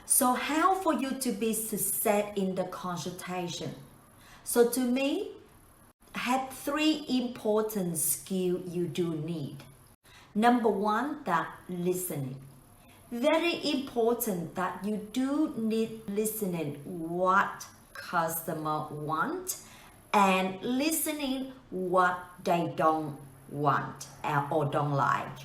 So how for you to be success in the consultation? So to me, have 3 important skills you do need. Number 1, that listening. Very important that you do need listening what customer want and listening what they don't want or don't like.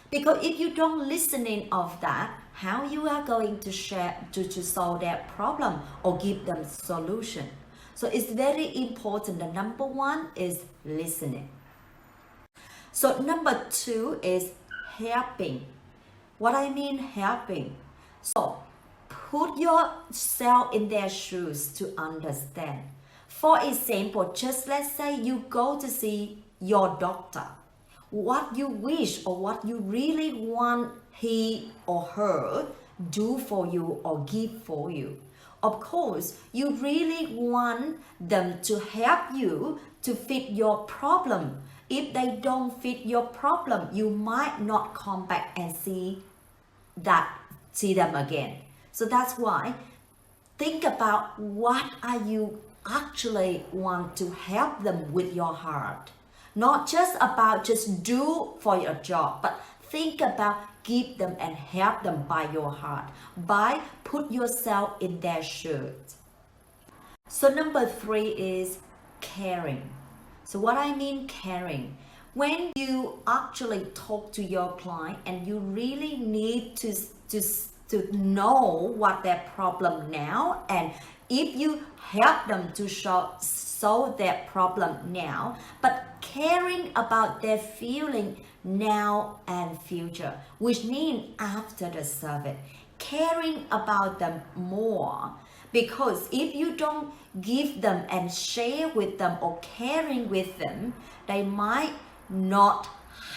Because if you don't listening of that, how you are going to share to solve their problem or give them solution. So it's very important. The number 1 is listening. So number 2 is helping. What I mean helping? So put yourself in their shoes to understand. For example, just let's say you go to see your doctor. What you wish or what you really want he or her do for you or give for you. Of course, you really want them to help you to fit your problem. If they don't fit your problem, you might not come back and see them again. So that's why think about what are you actually want to help them with your heart. Not just about just do for your job, but think about give them and help them by your heart, by put yourself in their shoes. So number 3 is caring. So what I mean caring, when you actually talk to your client and you really need to know what their problem now, and if you help them to solve their problem now, but caring about their feeling now and future, which means after the service, caring about them more. Because if you don't give them and share with them or caring with them, they might not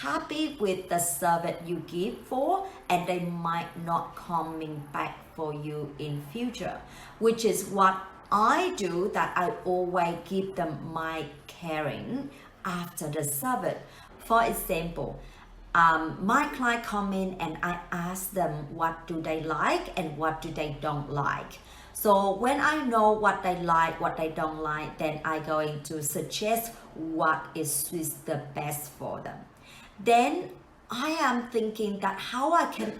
happy with the service you give for, and they might not coming back for you in future, which is what I do, that I always give them my caring after the service. For example, my client come in and I ask them what do they like and what do they don't like. So when I know what they like, what they don't like, then I going to suggest what is the best for them. Then I am thinking that how I can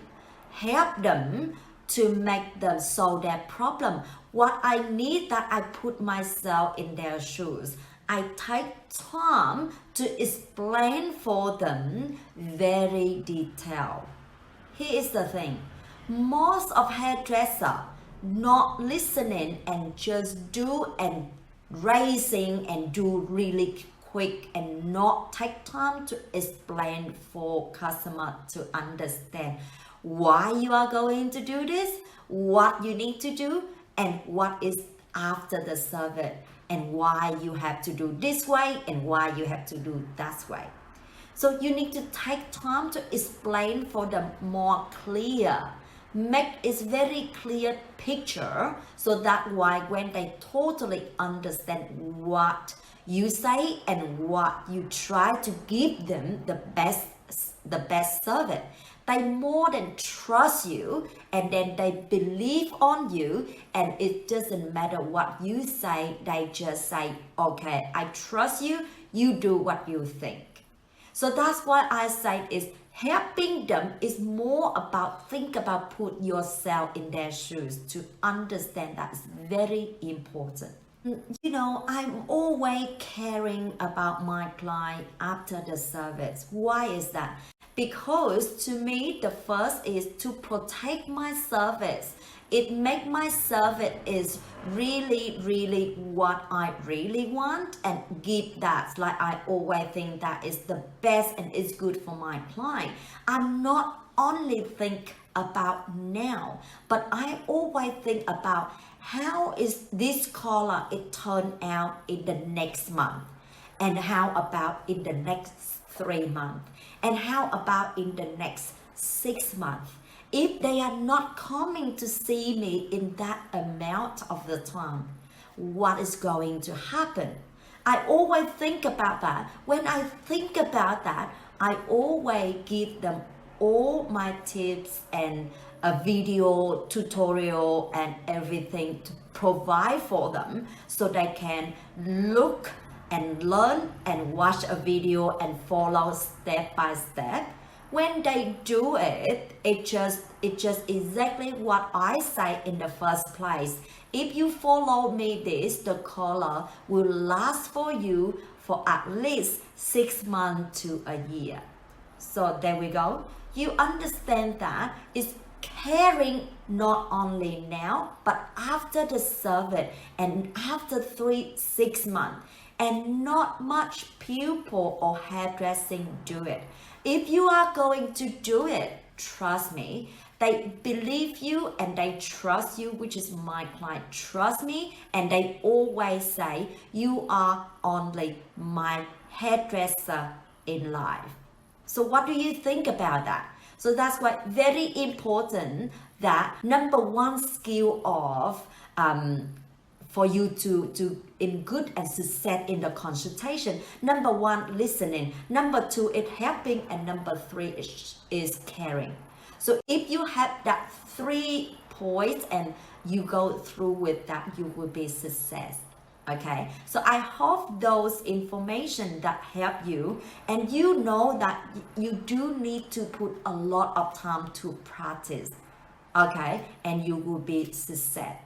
help them to make them solve their problem. What I need that I put myself in their shoes. I take time to explain for them very detailed. Here is the thing. Most of hairdresser not listening and just do and racing and do really quick and not take time to explain for customer to understand why you are going to do this, what you need to do, and what is after the service, and why you have to do this way and why you have to do that way. So you need to take time to explain for them more clear. Make it very clear picture, so that why when they totally understand what you say and what you try to give them the best service, they more than trust you, and then they believe on you, and it doesn't matter what you say, they just say, okay, I trust you, you do what you think. So that's why I say is helping them is more about think about put yourself in their shoes to understand that is very important. You know, I'm always caring about my client after the service. Why is that? Because to me, the first is to protect my service. It make my service is really what I really want, and give that. Like I always think that is the best and is good for my client. I'm not only think about now, but I always think about how is this color it turn out in the next month, and how about in the next 3 months, and how about in the next 6 months. If they are not coming to see me in that amount of the time, what is going to happen? I always think about that. When I think about that, I always give them all my tips and a video tutorial and everything to provide for them so they can look and learn and watch a video and follow step by step. When they do it, it just exactly what I say in the first place. If you follow me this, the color will last for you for at least 6 months to a year. So there we go. You understand that it's caring not only now, but after the service and after 3-6 months. And not much people or hairdressing do it. If you are going to do it, trust me, they believe you and they trust you, which is my client trust me, and they always say you are only my hairdresser in life. So what do you think about that? So that's why very important that number one skill of for you to in good and success in the consultation. Number one, listening. Number two, it helping, and number three is caring. So if you have that 3 points and you go through with that, you will be success. Okay, so I hope those information that help you, and you know that you do need to put a lot of time to practice. Okay, and you will be success.